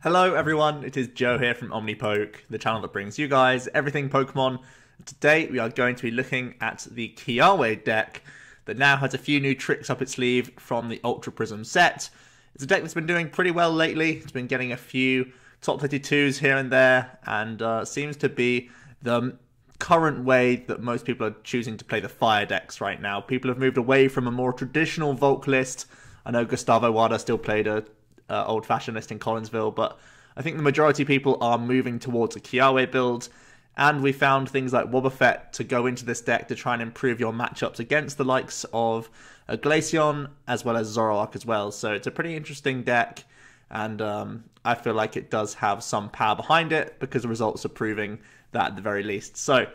Hello everyone, it is Joe here from OmniPoke, the channel that brings you guys everything Pokemon. Today we are going to be looking at the Kiawe deck that now has a few new tricks up its sleeve from the Ultra Prism set. It's a deck that's been doing pretty well lately. It's been getting a few top 32s here and there, and seems to be the current way that most people are choosing to play the fire decks right now. People have moved away from a more traditional Volk list. I know Gustavo Wada still played a old-fashioned list in Collinsville, but I think the majority of people are moving towards a Kiawe build, and we found things like Wobbuffet to go into this deck to try and improve your matchups against the likes of Glaceon as well as Zoroark as well. So it's a pretty interesting deck, and I feel like it does have some power behind it because the results are proving that at the very least. So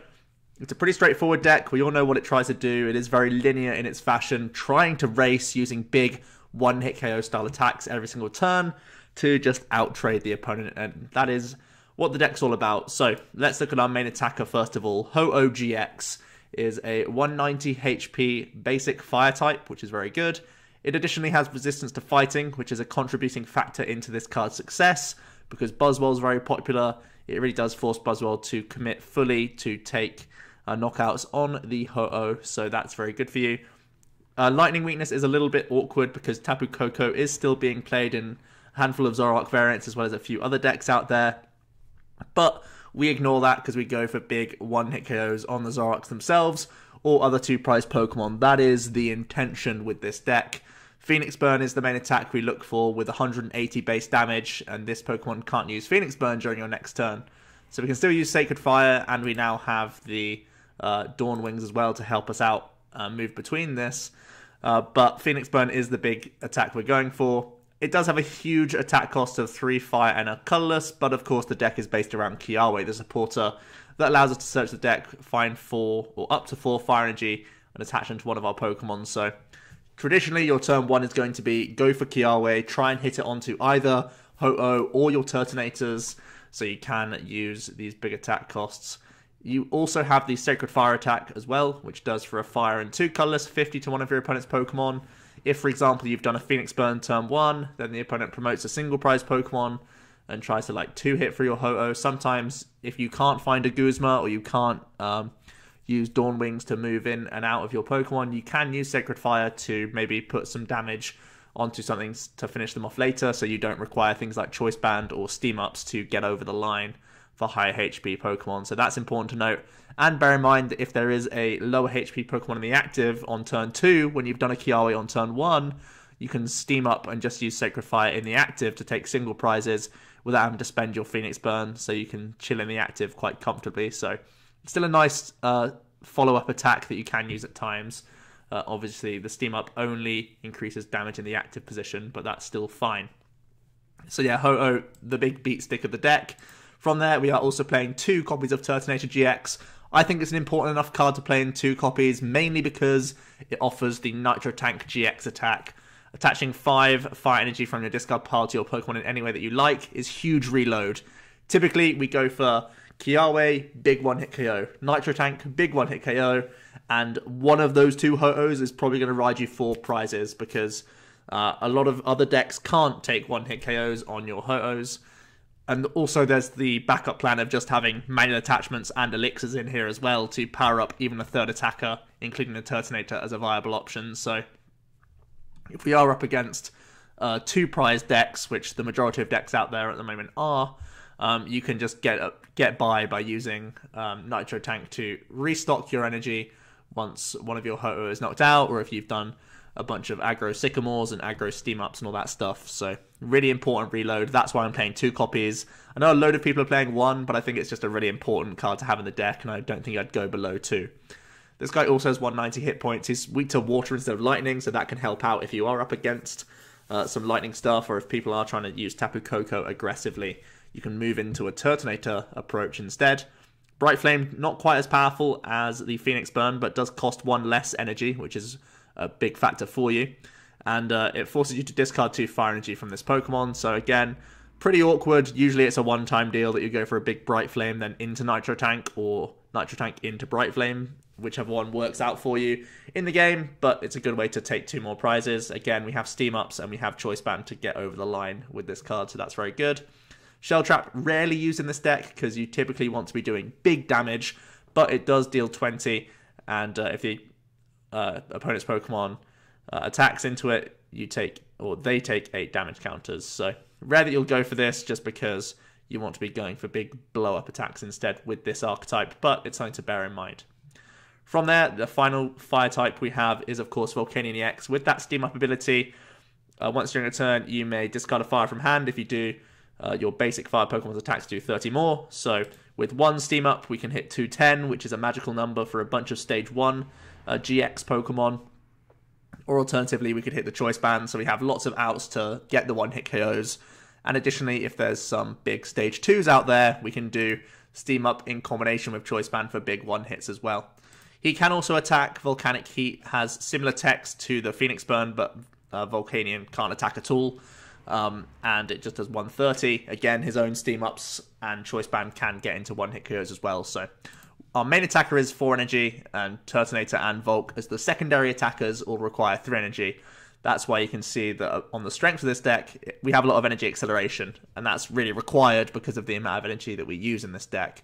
it's a pretty straightforward deck. We all know what it tries to do. It is very linear in its fashion, trying to race using big one-hit KO style attacks every single turn to just out-trade the opponent, and that is what the deck's all about. So let's look at our main attacker first of all. Ho-Oh GX is a 190 HP basic fire type, which is very good. It additionally has resistance to fighting, which is a contributing factor into this card's success, because Buzzwole is very popular. It really does force Buzzwole to commit fully to take knockouts on the Ho-Oh, so that's very good for you. Lightning weakness is a little bit awkward because Tapu Koko is still being played in a handful of Zoroark variants as well as a few other decks out there. But we ignore that because we go for big one-hit KOs on the Zoroarks themselves or other two-prize Pokemon. That is the intention with this deck. Phoenix Burn is the main attack we look for with 180 base damage, and this Pokemon can't use Phoenix Burn during your next turn. So we can still use Sacred Fire, and we now have the Dawn Wings as well to help us out move between this. But Phoenix Burn is the big attack we're going for. It does have a huge attack cost of 3 fire and a colorless, but of course the deck is based around Kiawe, the supporter, that allows us to search the deck, find 4 or up to 4 fire energy, and attach them to one of our Pokemon. So traditionally your turn 1 is going to be go for Kiawe, try and hit it onto either Ho-Oh or your Turtonators, so you can use these big attack costs. You also have the Sacred Fire attack as well, which does for a fire and 2 colorless 50 to one of your opponent's Pokemon. If, for example, you've done a Phoenix Burn turn 1, then the opponent promotes a single prize Pokemon and tries to like 2-hit for your Ho-Oh. Sometimes, if you can't find a Guzma or you can't use Dawn Wings to move in and out of your Pokemon, you can use Sacred Fire to maybe put some damage onto something to finish them off later, so you don't require things like Choice Band or Steam Ups to get over the line for higher HP Pokemon. So that's important to note. And bear in mind that if there is a lower HP Pokemon in the active on turn 2, when you've done a Kiawe on turn 1, you can Steam Up and just use Sacred Fire in the active to take single prizes without having to spend your Phoenix Burn, so you can chill in the active quite comfortably. So it's still a nice follow-up attack that you can use at times. Obviously, the Steam Up only increases damage in the active position, but that's still fine. So yeah, Ho-Oh, the big beat stick of the deck. From there, we are also playing 2 copies of Turtonator GX. I think it's an important enough card to play in 2 copies, mainly because it offers the Nitro Tank GX attack. Attaching 5 fire energy from your discard pile to your Pokemon in any way that you like is huge reload. Typically, we go for Kiawe, big one-hit KO. Nitro Tank, big one-hit KO. And one of those 2 Ho-Ohs is probably going to ride you 4 prizes because a lot of other decks can't take one-hit KOs on your Ho-Ohs. And also there's the backup plan of just having manual attachments and elixirs in here as well to power up even a 3rd attacker, including the Turtonator, as a viable option. So if we are up against 2 prize decks, which the majority of decks out there at the moment are, you can just get by using Nitro Tank to restock your energy once one of your Ho-Oh is knocked out, or if you've done a bunch of aggro Sycamores and aggro Steam Ups and all that stuff. So really important reload. That's why I'm playing 2 copies. I know a load of people are playing 1, but I think it's just a really important card to have in the deck, and I don't think I'd go below 2. This guy also has 190 hit points. He's weak to water instead of lightning, so that can help out if you are up against some lightning stuff, or if people are trying to use Tapu Koko aggressively. You can move into a Turtonator approach instead. Bright Flame, not quite as powerful as the Phoenix Burn, but does cost 1 less energy, which is a big factor for you. And it forces you to discard 2 fire energy from this Pokemon. So again, pretty awkward. Usually it's a one-time deal that you go for a big Bright Flame, then into Nitro Tank, or Nitro Tank into Bright Flame, whichever one works out for you in the game. But it's a good way to take 2 more prizes. Again, we have Steam Ups and we have Choice Band to get over the line with this card, so that's very good. Shell Trap, rarely used in this deck because you typically want to be doing big damage, but it does deal 20, and if the opponent's Pokemon attacks into it, they take 8 damage counters. So rare that you'll go for this just because you want to be going for big blow-up attacks instead with this archetype, but it's something to bear in mind. From there, the final fire type we have is, of course, Volcanion EX. With that Steam Up ability, once during a turn, you may discard a fire from hand. If you do, your basic fire Pokemon's attacks do 30 more. So with 1 Steam Up, we can hit 210, which is a magical number for a bunch of Stage 1 GX Pokemon. Or alternatively, we could hit the Choice Band, so we have lots of outs to get the one-hit KOs. And additionally, if there's some big Stage 2s out there, we can do Steam Up in combination with Choice Band for big one-hits as well. He can also attack. Volcanic Heat has similar text to the Phoenix Burn, but Volcanion can't attack at all. And it just does 130. Again, his own Steam Ups and Choice Band can get into one-hit KOs as well. So our main attacker is 4 energy, and Turtonator and Volk as the secondary attackers all require 3 energy. That's why you can see that on the strength of this deck, we have a lot of energy acceleration, and that's really required because of the amount of energy that we use in this deck.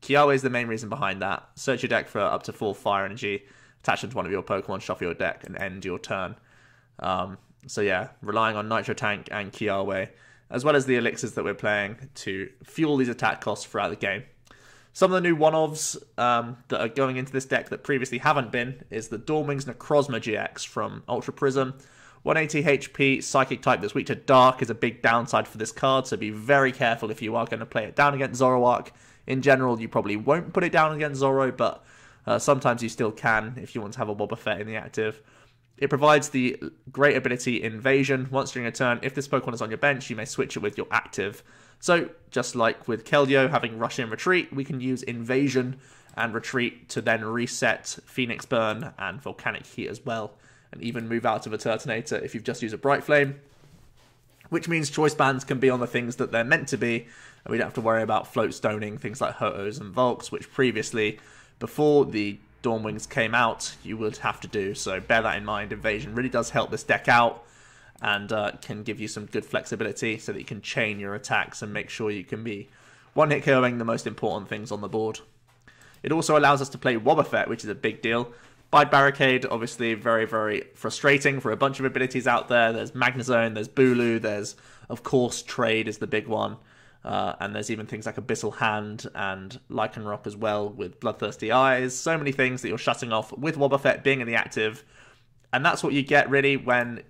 Kiawe is the main reason behind that. Search your deck for up to 4 fire energy, attach them to one of your Pokemon, shuffle your deck, and end your turn. So yeah, relying on Nitro Tank and Kiawe, as well as the elixirs that we're playing to fuel these attack costs throughout the game. Some of the new one-offs that are going into this deck that previously haven't been is the Dawnwing's Necrozma GX from Ultra Prism. 180 HP, Psychic type that's weak to Dark is a big downside for this card, so be very careful if you are going to play it down against Zoroark. In general, you probably won't put it down against Zoro, but sometimes you still can if you want to have a Wobbuffet in the active. It provides the great ability Invasion. Once during a turn, if this Pokemon is on your bench, you may switch it with your active. So, just like with Keldeo having Rush In Retreat, we can use Invasion and Retreat to then reset Phoenix Burn and Volcanic Heat as well, and even move out of a Turtonator if you've just used a Bright Flame. Which means Choice Bands can be on the things that they're meant to be, and we don't have to worry about float stoning things like Ho-Ohs and Volks, which previously, before the Dawnwings came out, you would have to do. So bear that in mind. Invasion really does help this deck out, and can give you some good flexibility so that you can chain your attacks and make sure you can be one-hit KOing the most important things on the board. It also allows us to play Wobbuffet, which is a big deal. Bide Barricade, obviously very, very frustrating for a bunch of abilities out there. There's Magnezone, there's Bulu, there's, of course, Trade is the big one. And there's even things like Abyssal Hand and Lycanroc as well with Bloodthirsty Eyes. So many things that you're shutting off with Wobbuffet being in the active. And that's what you get, really, when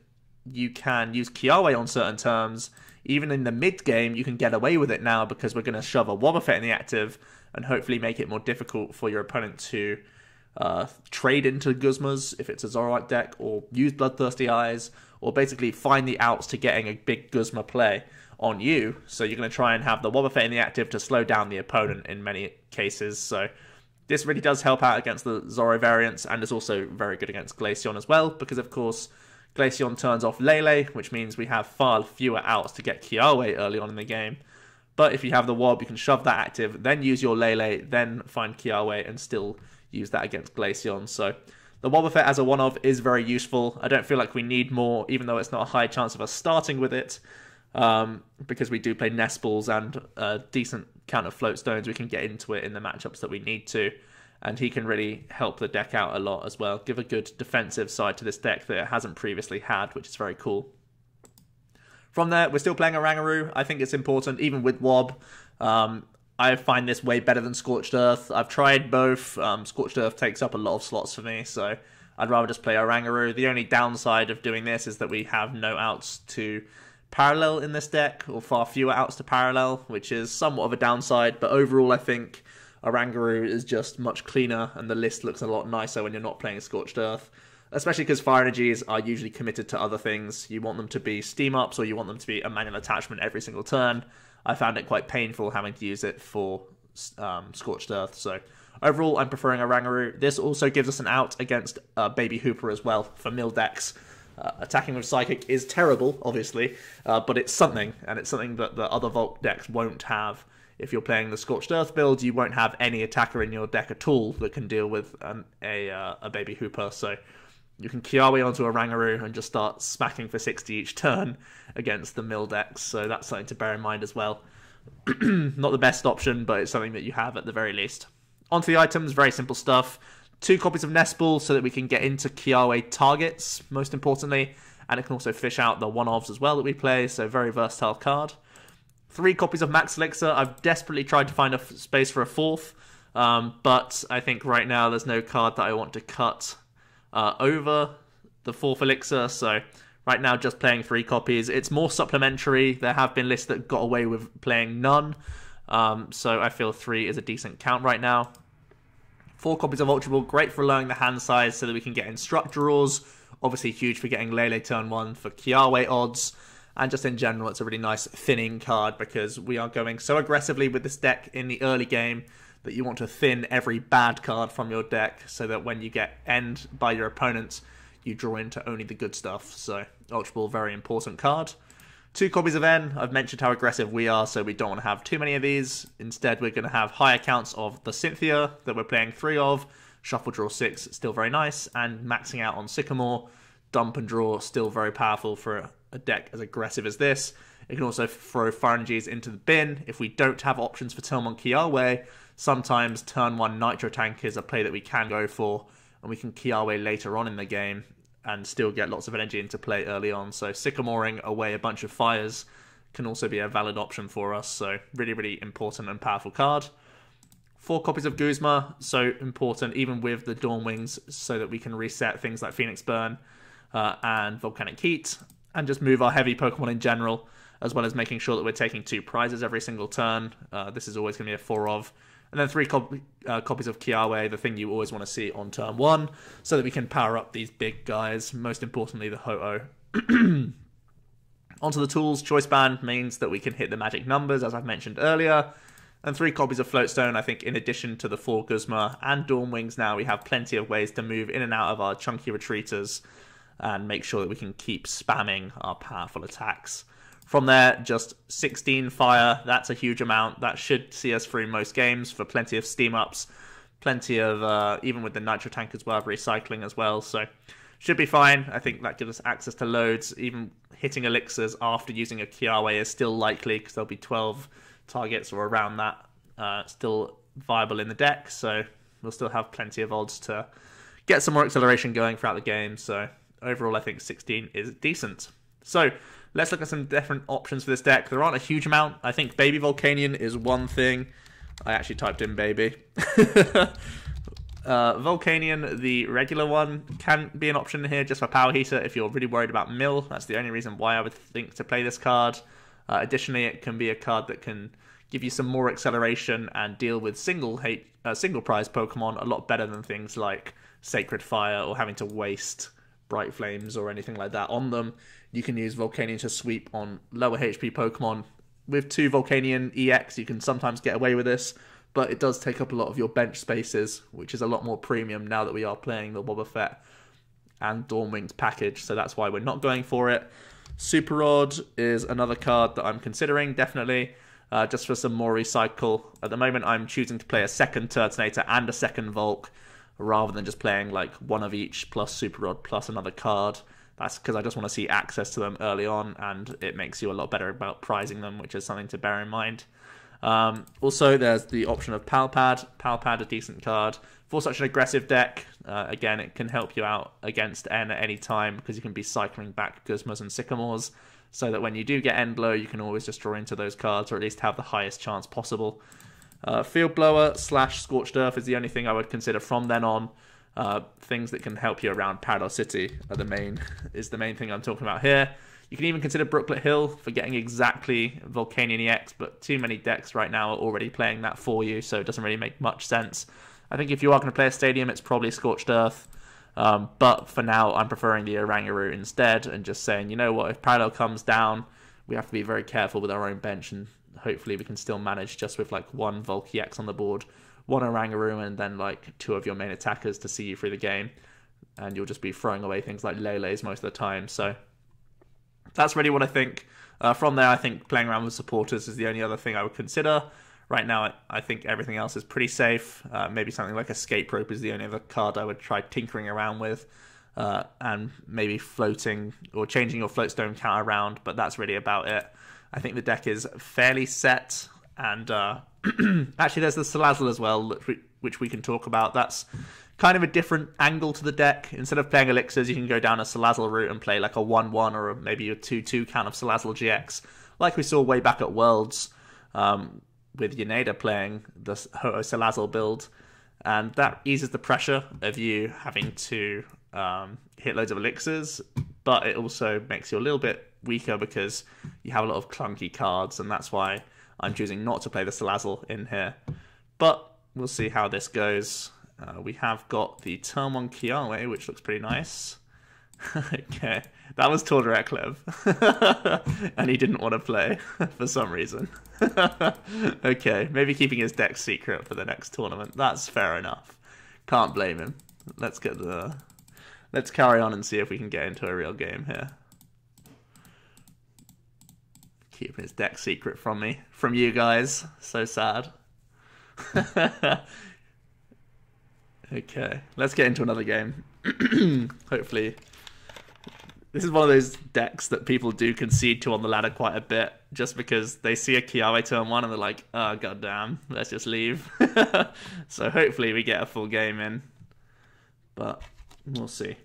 you can use Kiawe on certain terms. Even in the mid-game, you can get away with it now because we're going to shove a Wobbuffet in the active and hopefully make it more difficult for your opponent to trade into Guzmas if it's a Zoroark deck, or use Bloodthirsty Eyes, or basically find the outs to getting a big Guzma play on you. So you're going to try and have the Wobbuffet in the active to slow down the opponent in many cases. So this really does help out against the Zoro variants, and is also very good against Glaceon as well, because of course Glaceon turns off Lele, which means we have far fewer outs to get Kiawe early on in the game. But if you have the Wob, you can shove that active, then use your Lele, then find Kiawe, and still use that against Glaceon. So the Wobbuffet as a one-of is very useful. I don't feel like we need more, even though it's not a high chance of us starting with it, because we do play Nest Balls and a decent count of Float Stones. We can get into it in the matchups that we need to, and he can really help the deck out a lot as well. Give a good defensive side to this deck that it hasn't previously had, which is very cool. From there, we're still playing Oranguru. I think it's important, even with Wob. I find this way better than Scorched Earth. I've tried both. Scorched Earth takes up a lot of slots for me, so I'd rather just play Oranguru. The only downside of doing this is that we have no outs to parallel in this deck, or far fewer outs to parallel, which is somewhat of a downside, but overall I think Oranguru is just much cleaner, and the list looks a lot nicer when you're not playing Scorched Earth, especially because Fire Energies are usually committed to other things. You want them to be Steam Ups, or you want them to be a manual attachment every single turn. I found it quite painful having to use it for Scorched Earth, so overall I'm preferring Oranguru. This also gives us an out against Baby Hooper as well for mill decks. Attacking with Psychic is terrible, obviously, but it's something, and it's something that the other Volk decks won't have. If you're playing the Scorched Earth build, you won't have any attacker in your deck at all that can deal with a Baby Hooper, so you can Kiawe onto Oranguru and just start smacking for 60 each turn against the mill decks, so that's something to bear in mind as well. Not the best option, but it's something that you have at the very least. Onto the items, very simple stuff. 2 copies of Nest Ball so that we can get into Kiawe targets, most importantly. And it can also fish out the one-ofs as well that we play, so very versatile card. 3 copies of Max Elixir. I've desperately tried to find a space for a 4th, but I think right now there's no card that I want to cut over the 4th Elixir, so right now just playing 3 copies. It's more supplementary. There have been lists that got away with playing none, so I feel 3 is a decent count right now. 4 copies of Ultra Ball, great for lowering the hand size so that we can get Instruct draws. Obviously huge for getting Lele turn 1 for Kiawe odds. And just in general, it's a really nice thinning card because we are going so aggressively with this deck in the early game that you want to thin every bad card from your deck so that when you get end by your opponents, you draw into only the good stuff. So Ultra Ball, very important card. 2 copies of N. I've mentioned how aggressive we are, so we don't want to have too many of these. Instead, we're going to have high accounts of the Cynthia that we're playing 3 of. Shuffle, draw 6, still very nice. And maxing out on Sycamore. Dump and draw, still very powerful for a deck as aggressive as this. It can also throw Pharynges into the bin. If we don't have options for turn 1 Kiawe, sometimes turn 1 Nitro Tank is a play that we can go for. And we can Kiawe later on in the game and still get lots of energy into play early on. So Sycamoring away a bunch of fires can also be a valid option for us. So really, really important and powerful card. 4 copies of Guzma, so important even with the Dawn Wings so that we can reset things like Phoenix Burn and Volcanic Heat and just move our heavy Pokemon in general, as well as making sure that we're taking 2 prizes every single turn. This is always going to be a 4 of. And then 3 copies of Kiawe, the thing you always want to see on turn 1, so that we can power up these big guys, most importantly the Ho-Oh. Onto the tools, Choice Band means that we can hit the magic numbers, as I've mentioned earlier. And 3 copies of Floatstone, I think in addition to the 4 Guzma and Dawn Wings now, we have plenty of ways to move in and out of our chunky retreaters and make sure that we can keep spamming our powerful attacks. From there, just 16 fire, that's a huge amount. That should see us through most games for plenty of steam ups, plenty of, even with the Nitro Tank as well, recycling as well. So should be fine. I think that gives us access to loads. Even hitting elixirs after using a Kiawe is still likely because there'll be 12 targets or around that still viable in the deck. So we'll still have plenty of odds to get some more acceleration going throughout the game. So overall, I think 16 is decent. So let's look at some different options for this deck. There aren't a huge amount. I think Baby Volcanion is one thing. I actually typed in baby. Volcanion, the regular one, can be an option here just for Power Heater if you're really worried about mill. That's the only reason why I would think to play this card. Additionally, it can be a card that can give you some more acceleration and deal with single prize Pokemon a lot better than things like Sacred Fire or having to waste Bright Flames or anything like that on them. You can use Volcanion to sweep on lower HP Pokemon. With 2 Volcanion EX, you can sometimes get away with this, but it does take up a lot of your bench spaces, which is a lot more premium now that we are playing the Wobbuffet and Dawn Wings package, so that's why we're not going for it. Super Rod is another card that I'm considering, definitely, just for some more recycle. At the moment, I'm choosing to play a second Turtonator and a second Volk, rather than just playing like one of each plus Super Rod plus another card. That's because I just want to see access to them early on, and it makes you a lot better about prizing them, which is something to bear in mind. Also, there's the option of Palpad. Palpad, a decent card. For such an aggressive deck, again, it can help you out against N at any time, because you can be cycling back Guzmas and Sycamores, so that when you do get End Blow, you can always just draw into those cards, or at least have the highest chance possible. Field Blower / Scorched Earth is the only thing I would consider from then on. Things that can help you around Paradise City are the main thing I'm talking about here. You can even consider Brooklet Hill for getting exactly Volcanion EX, but too many decks right now are already playing that for you, so it doesn't really make much sense. I think if you are going to play a stadium, it's probably Scorched Earth, but for now I'm preferring the Oranguru instead, and just saying, you know what, if Parallel comes down, we have to be very careful with our own bench, and hopefully we can still manage just with like 1 Volk EX on the board, 1 Oranguru, and then like 2 of your main attackers to see you through the game, and you'll just be throwing away things like Lele's most of the time. So that's really what I think. From there, I think playing around with supporters is the only other thing I would consider. Right now, I think everything else is pretty safe. Maybe something like Escape Rope is the only other card I would try tinkering around with, and maybe floating or changing your Floatstone count around, but that's really about it. I think the deck is fairly set. And actually there's the Salazzle as well, which we can talk about. That's kind of a different angle to the deck. Instead of playing Elixirs, you can go down a Salazzle route and play like a 1-1 or maybe a 2-2 count of Salazzle GX, like we saw way back at Worlds with Yaneda playing the Salazzle build. And that eases the pressure of you having to hit loads of Elixirs, but it also makes you a little bit weaker because you have a lot of clunky cards, and that's why I'm choosing not to play the Salazzle in here. But we'll see how this goes. We have got the turn 1 Kiawe, which looks pretty nice. Okay, that was Tordereklev. And he didn't want to play for some reason. Okay, maybe keeping his deck secret for the next tournament. That's fair enough. Can't blame him. Let's carry on and see if we can get into a real game here. Keeping his deck secret from me. From you guys. So sad. Okay, let's get into another game. Hopefully. This is one of those decks that people do concede to on the ladder quite a bit, just because they see a Kiawe turn 1 and they're like, oh goddamn, let's just leave. So hopefully we get a full game in, but we'll see.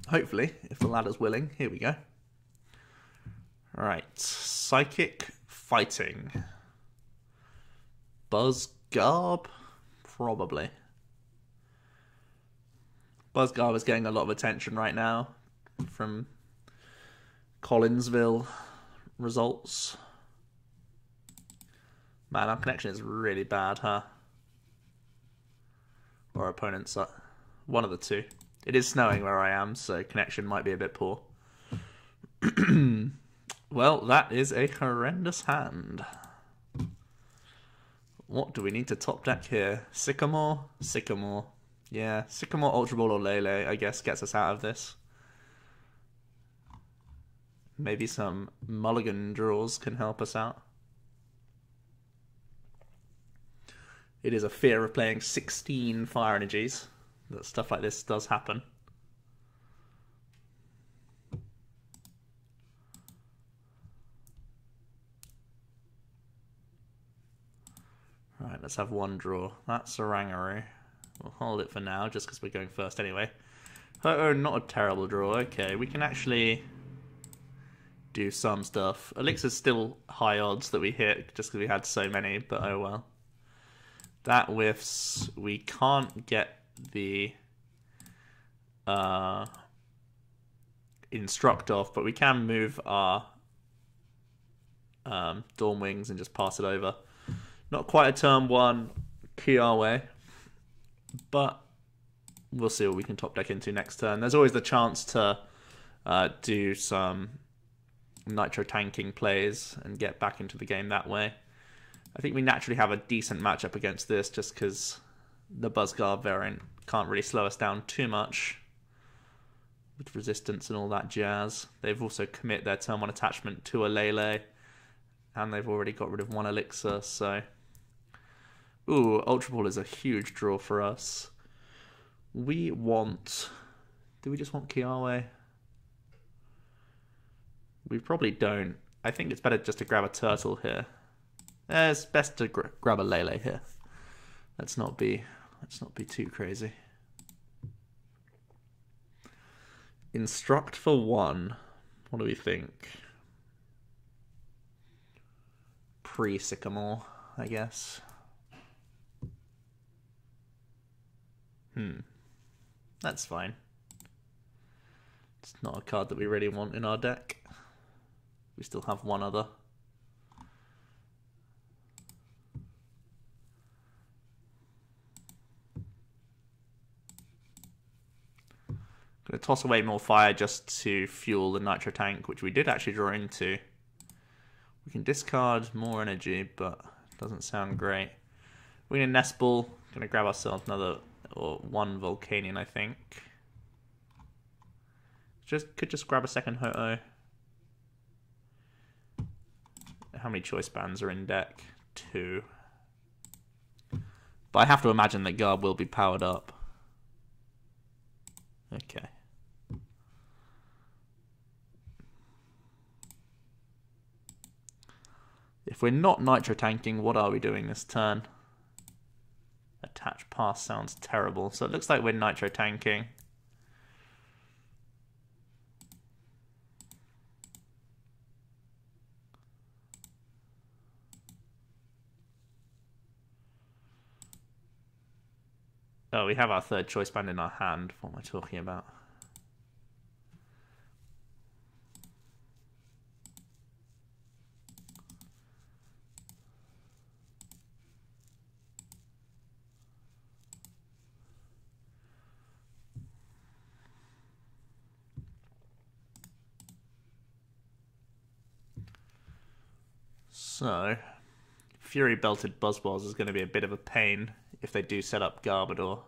Hopefully, if the ladder's willing. Here we go. Alright, Psychic Fighting. Buzzgarb? Probably. Buzzgarb is getting a lot of attention right now from Collinsville results. Man, our connection is really bad, huh? Or our opponents are. One of the two. It is snowing where I am, so connection might be a bit poor. Well, that is a horrendous hand. What do we need to top deck here? Sycamore? Sycamore. Yeah, Sycamore, Ultra Ball, or Lele, I guess, gets us out of this. Maybe some mulligan draws can help us out. It is a fear of playing 16 fire energies that stuff like this does happen. Right, let's have one draw. That's Oranguru. We'll hold it for now, just because we're going first anyway. Oh, not a terrible draw. Okay, we can actually do some stuff. Elixir's still high odds that we hit, just because we had so many, but oh well. That whiffs. We can't get the Instruct off, but we can move our Dawn Wings and just pass it over. Not quite a turn 1 Kiawe, but we'll see what we can top deck into next turn. There's always the chance to do some nitro tanking plays and get back into the game that way. I think we naturally have a decent matchup against this just because the Buzzgarb variant can't really slow us down too much with resistance and all that jazz. They've also commit their turn 1 attachment to a Lele, and they've already got rid of 1 Elixir, so... Ooh, Ultra Ball is a huge draw for us. We want... Do we just want Kiawe? We probably don't. I think it's better just to grab a turtle here. It's best to grab a Lele here. Let's not be too crazy. Instruct for 1. What do we think? Pre-Sycamore, I guess. That's fine. It's not a card that we really want in our deck. We still have one other. Gonna toss away more fire just to fuel the nitro tank, which we did actually draw into. We can discard more energy, but it doesn't sound great. We're gonna Nest Ball. Gonna grab ourselves another or 1 Volcanion, I think. Could just grab a second Ho-Oh. How many choice bands are in deck? 2. But I have to imagine that Garb will be powered up. Okay. If we're not nitro tanking, what are we doing this turn? Attach pass sounds terrible. So it looks like we're nitro tanking. Oh, we have our third choice band in our hand. What am I talking about? So, Fury Belted Buzzballs is going to be a bit of a pain if they do set up Garbodor.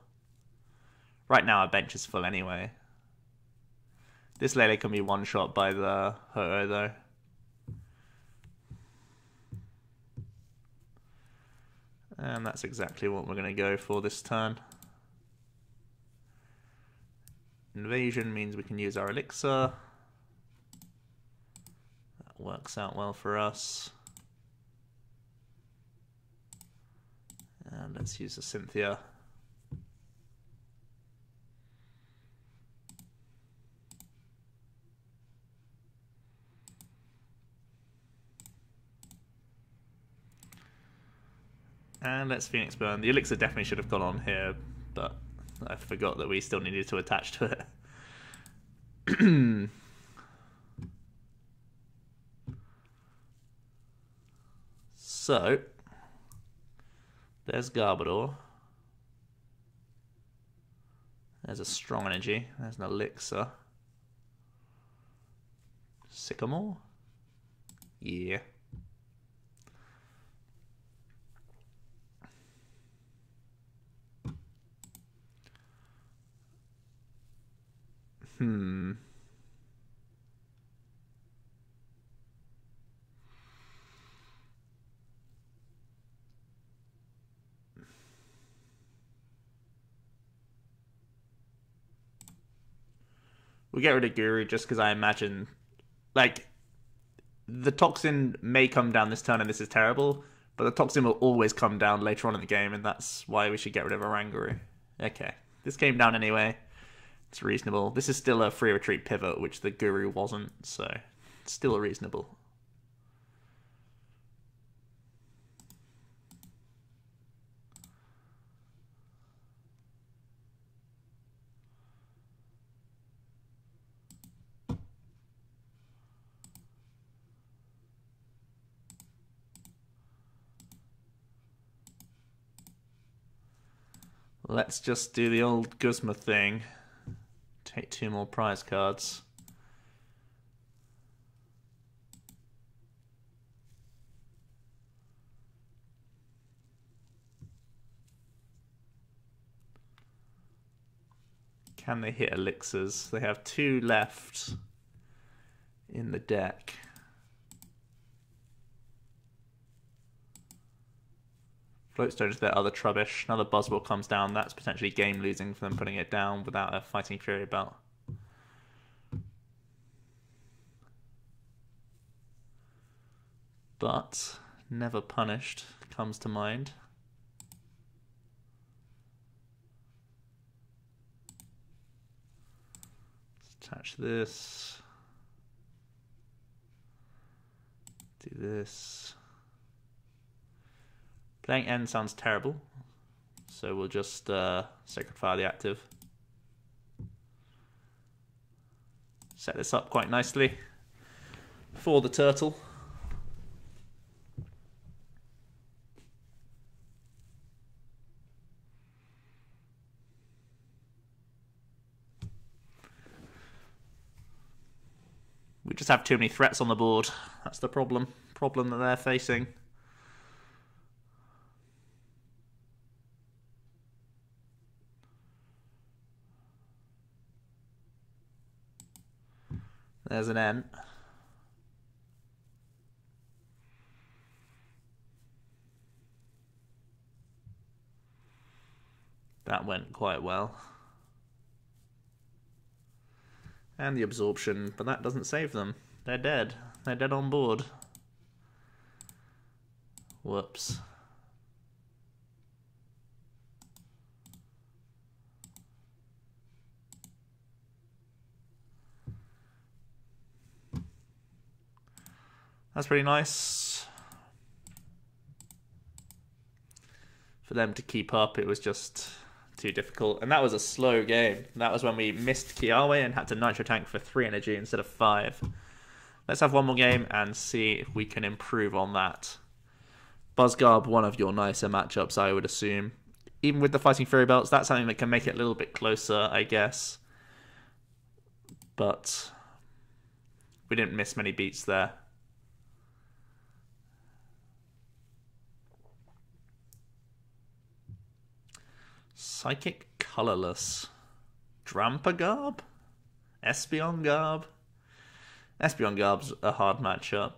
Right now our bench is full anyway. This Lele can be one-shot by the Ho-Oh though. And that's exactly what we're going to go for this turn. Invasion means we can use our Elixir. That works out well for us. And let's use the Cynthia. And let's Phoenix Burn. The Elixir definitely should have gone on here, but I forgot that we still needed to attach to it. So, there's Garbodor. There's a strong energy. There's an Elixir. Sycamore? Yeah. We get rid of Guru just because I imagine, like, the Toxin may come down this turn and this is terrible, but the Toxin will always come down later on in the game, and that's why we should get rid of Oranguru. Okay, this came down anyway. It's reasonable. This is still a free retreat pivot, which the Guru wasn't, so it's still reasonable. Let's just do the old Guzma thing. Take 2 more prize cards. Can they hit elixirs? They have 2 left in the deck. Floatstone is their other trubbish. Another Buzzwole comes down. That's potentially game losing for them putting it down without a Fighting Fury belt. But Never Punished comes to mind. Let's attach this. Do this. Playing End sounds terrible, so we'll just Sacred Fire the active. Set this up quite nicely for the turtle. We just have too many threats on the board. That's the problem that they're facing. There's an N. That went quite well. And the absorption, but that doesn't save them. They're dead. They're dead on board. Whoops. That's pretty nice. For them to keep up, it was just too difficult. And that was a slow game. That was when we missed Kiawe and had to Nitro Tank for 3 energy instead of 5. Let's have one more game and see if we can improve on that. Buzzgarb, one of your nicer matchups, I would assume. Even with the Fighting Fury Belts, that's something that can make it a little bit closer, I guess. But we didn't miss many beats there. Psychic Colorless. Drampagarb? Espeon Garb? Espeon Garb's a hard matchup.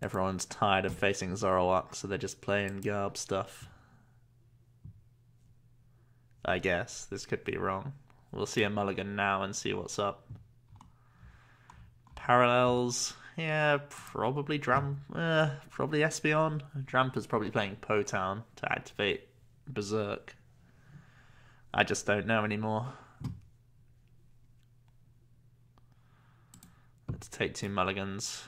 Everyone's tired of facing Zoroark, so they're just playing Garb stuff. I guess. This could be wrong. We'll see a mulligan now and see what's up. Parallels. Yeah, probably probably Espeon. Drampa's probably playing Potown to activate Berserk. I just don't know anymore. Let's take 2 mulligans.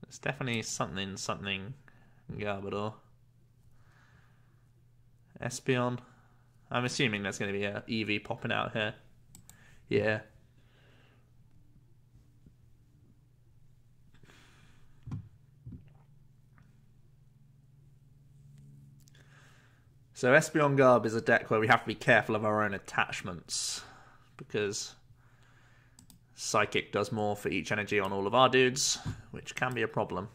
It's definitely something Garbodor. Espeon. I'm assuming there's going to be a EV popping out here. Yeah. So Espeon Garb is a deck where we have to be careful of our own attachments, because Psychic does more for each energy on all of our dudes, which can be a problem.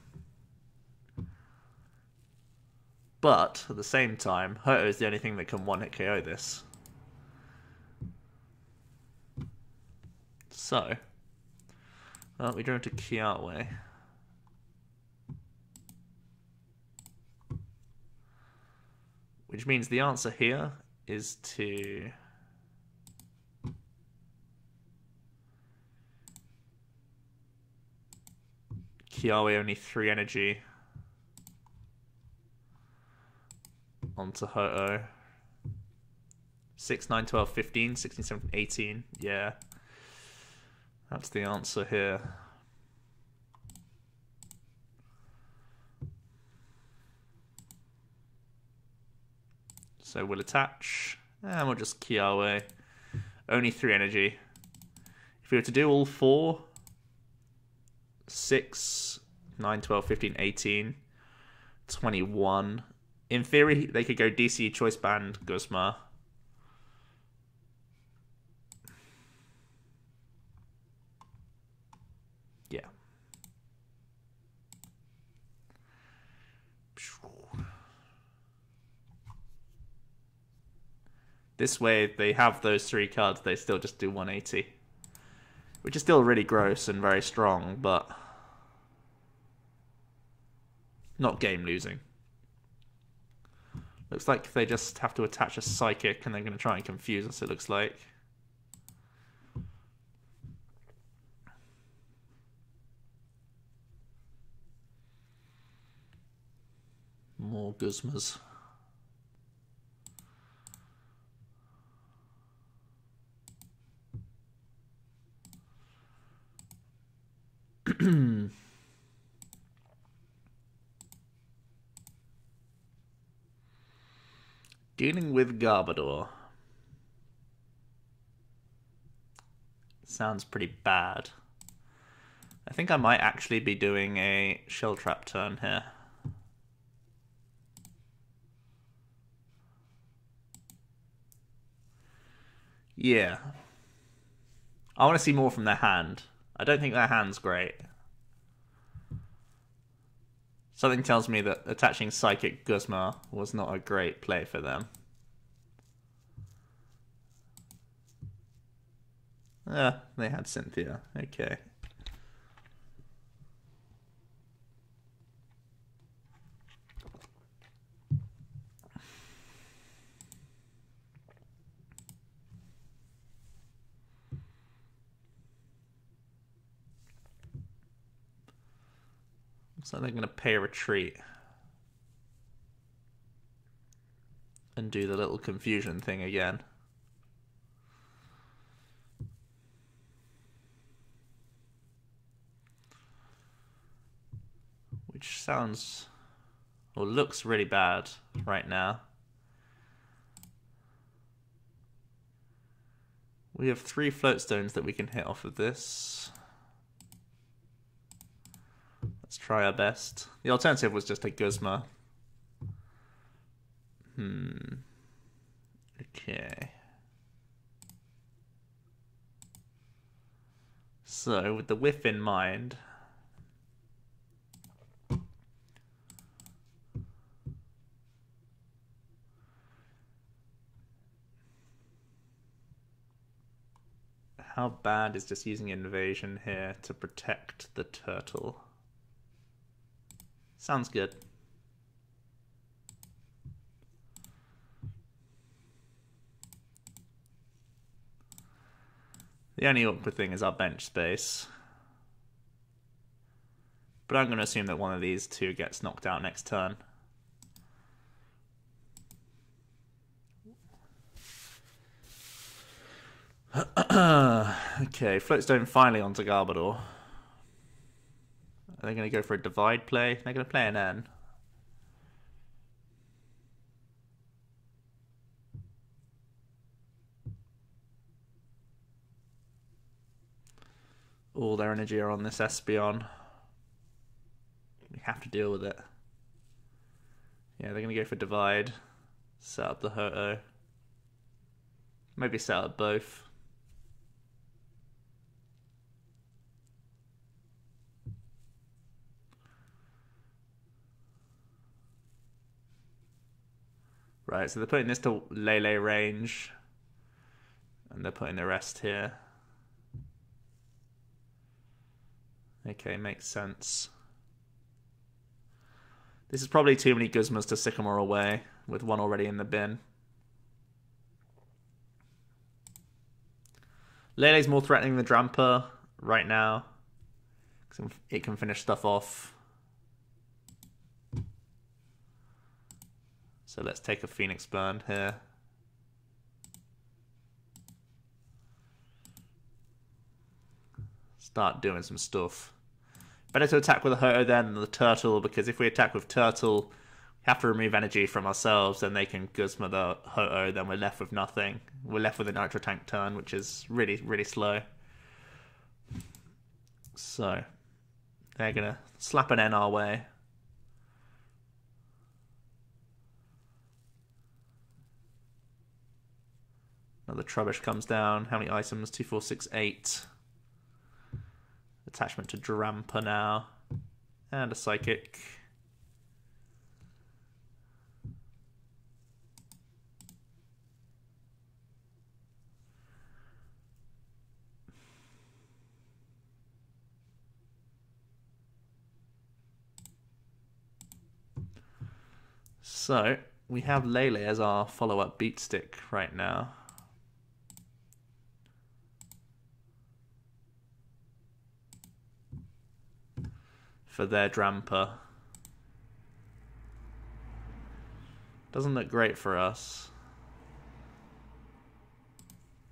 But at the same time, Hoto is the only thing that can one-hit KO this. So, well, we go to Kiawe. Which means the answer here is to Kiawe only 3 energy onto Hoto. 6, 9, 12, 15, 16, 17, 18. Yeah. That's the answer here. So we'll attach, and we'll just Kiawe. Only 3 energy. If we were to do all 4, 6, 9, 12, 15, 18, 21. In theory, they could go DC Choice Band Guzma. Yeah. This way, they have those 3 cards, they still just do 180. Which is still really gross and very strong, but not game losing. Looks like they just have to attach a Psychic and they're going to try and confuse us, it looks like. More Guzmas. Dealing with Garbodor. Sounds pretty bad. I think I might actually be doing a Shell Trap turn here. Yeah. I want to see more from their hand. I don't think their hand's great. Something tells me that attaching Psychic Guzma was not a great play for them. They had Cynthia. Okay. Looks like they're going to pay a retreat. And do the little confusion thing again. Which sounds, or looks really bad right now. We have 3 float stones that we can hit off of this. Let's try our best. The alternative was just a Guzma. Okay. So, with the whiff in mind, how bad is just using invasion here to protect the turtle? Sounds good. The only awkward thing is our bench space. But I'm going to assume that one of these two gets knocked out next turn. Okay, Floatstone finally onto Garbodor. Are they going to go for a divide play? They're going to play an N. All their energy are on this Espeon. We have to deal with it. Yeah, they're going to go for divide. Set up the Ho-Oh. Maybe set up both. Right, so they're putting this to Lele range. And they're putting the rest here. Okay, makes sense. This is probably too many Guzmas to Sycamore away, with one already in the bin. Lele's more threatening the Dramper right now, because it can finish stuff off. So let's take a Phoenix Burn here. Start doing some stuff. Better to attack with a Ho-Oh than the Turtle, because if we attack with Turtle, we have to remove energy from ourselves, then they can Guzma the Ho-Oh, then we're left with nothing. We're left with a Nitro Tank turn, which is really, really slow. So, they're going to slap an N our way. Another Trubbish comes down. How many items? 2, 4, 6, 8. Attachment to Dramper now. And a Psychic. So, we have Lele as our follow-up Beat Stick right now. For their Dramper. Doesn't look great for us.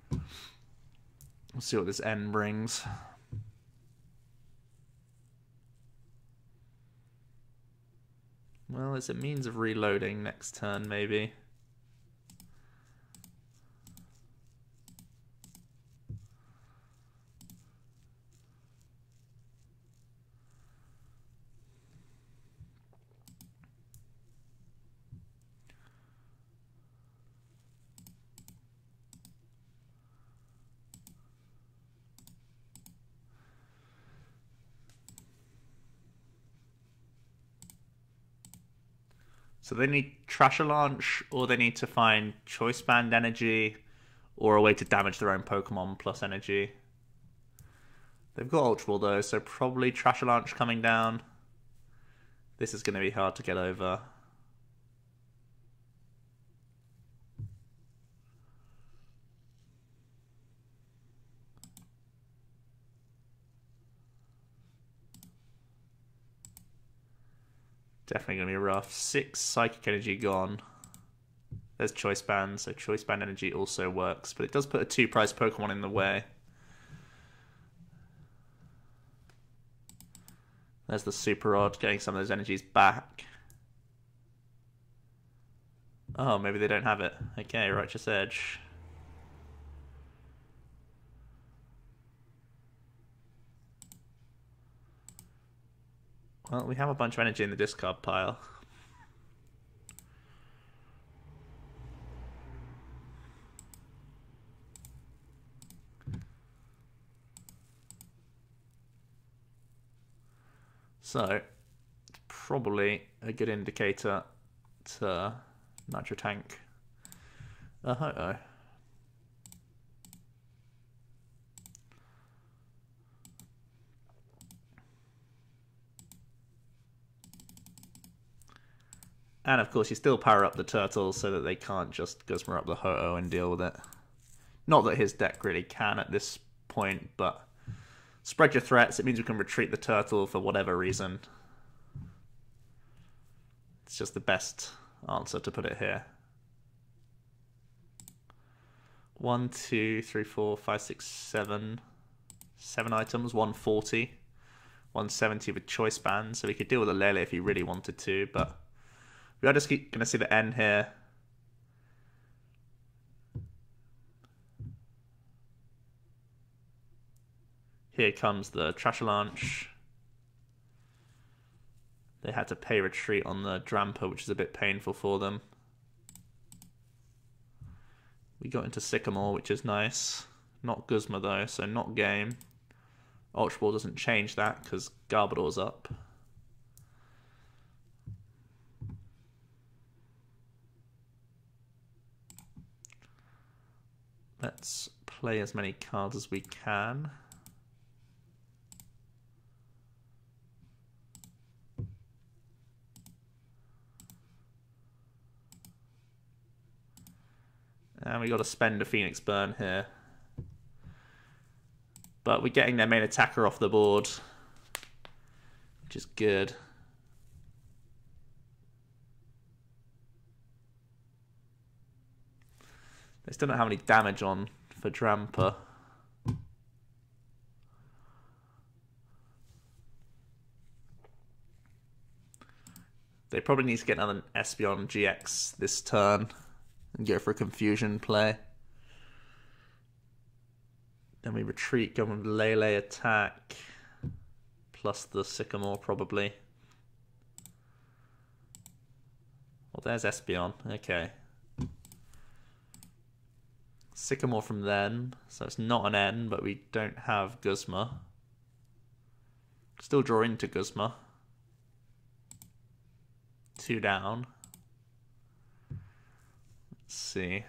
We'll see what this N brings. Well, it's a means of reloading next turn, maybe. So they need Trash Launch, or they need to find Choice Band energy, or a way to damage their own Pokemon plus energy. They've got Ultra Ball though, so probably Trash Launch coming down. This is going to be hard to get over. Definitely going to be rough. 6 Psychic Energy gone. There's Choice Band, so Choice Band Energy also works, but it does put a 2-prize Pokemon in the way. There's the Super Rod, getting some of those energies back. Oh, maybe they don't have it. Okay, Righteous Edge. Well, we have a bunch of energy in the discard pile. So, it's probably a good indicator to Nitro Tank a Ho-Oh. And of course you still power up the turtles so that they can't just Guzma up the Ho-Oh and deal with it. Not that his deck really can at this point, but spread your threats. It means we can retreat the turtle for whatever reason. It's just the best answer to put it here. 1, 2, 3, 4, 5, 6, 7. 7 items, 140. 170 with Choice Band, so we could deal with a Lele if he really wanted to, but we are just going to see the N here. Here comes the Trash Launch. They had to pay retreat on the Drampa, which is a bit painful for them. We got into Sycamore, which is nice. Not Guzma though, so not game. Ultra Ball doesn't change that because Garbodor's up. Let's play as many cards as we can. And we got to spend a Phoenix Burn here. But we're getting their main attacker off the board, which is good. They still don't have any damage on for Drampa. They probably need to get another Espeon GX this turn and go for a confusion play. Then we retreat, go with Lele attack, plus the Sycamore probably. Well, there's Espeon, okay. Sycamore from then, so it's not an N, but we don't have Guzma. Still draw into Guzma. 2 down. Let's see.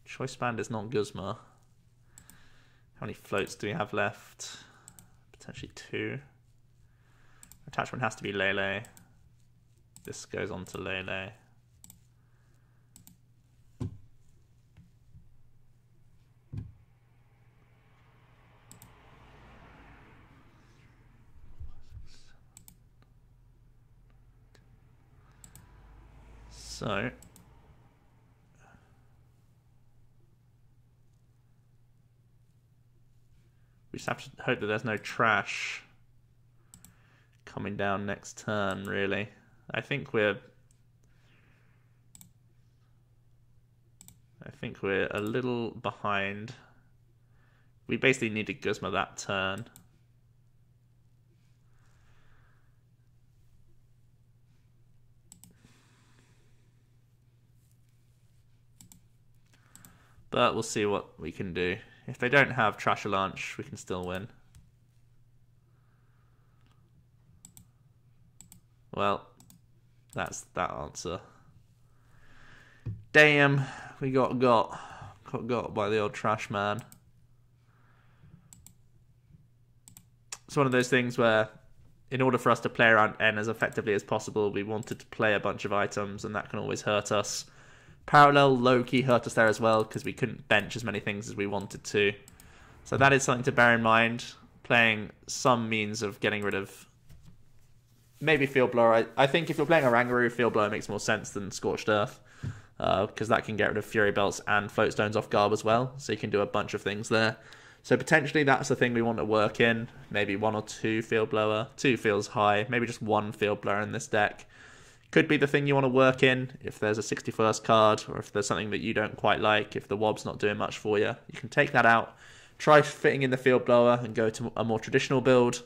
Choice Band is not Guzma. How many floats do we have left? Potentially 2. Attachment has to be Lele. This goes on to Lele. So we just have to hope that there's no trash coming down next turn, really. I think we're a little behind. We basically need to Guzma that turn. But we'll see what we can do. If they don't have Trash Launch, we can still win. Well, that's that answer. Damn, we got by the old Trash Man. It's one of those things where, in order for us to play around N as effectively as possible, we wanted to play a bunch of items, and that can always hurt us. Parallel low-key hurt us there as well because we couldn't bench as many things as we wanted to. So that is something to bear in mind. Playing some means of getting rid of maybe Field Blower. I think if you're playing Oranguru, Field Blower makes more sense than Scorched Earth, because that can get rid of Fury Belts and Float Stones off Garb as well, so you can do a bunch of things there. So potentially that's the thing we want to work in. Maybe 1 or 2 Field Blower. 2 feels high. Maybe just 1 Field Blower in this deck. Could be the thing you want to work in if there's a 61st card, or if there's something that you don't quite like, if the Wobb's not doing much for you. You can take that out, try fitting in the Field Blower, and go to a more traditional build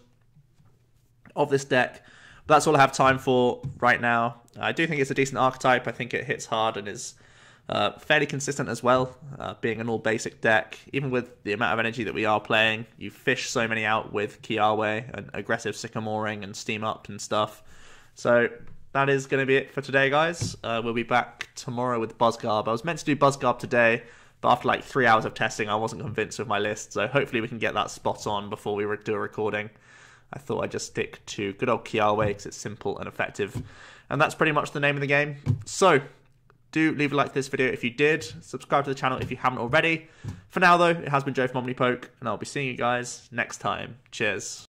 of this deck. But that's all I have time for right now. I do think it's a decent archetype. I think it hits hard and is fairly consistent as well, being an all-basic deck. Even with the amount of energy that we are playing, you fish so many out with Kiawe and aggressive Sycamoring and Steam Up and stuff. So that is going to be it for today, guys. We'll be back tomorrow with Buzzgarb. I was meant to do Buzzgarb today, but after like 3 hours of testing, I wasn't convinced with my list. So hopefully we can get that spot on before we do a recording. I thought I'd just stick to good old Kiawe because it's simple and effective. And that's pretty much the name of the game. So do leave a like to this video if you did. Subscribe to the channel if you haven't already. For now, though, it has been Joe from OmniPoke, and I'll be seeing you guys next time. Cheers.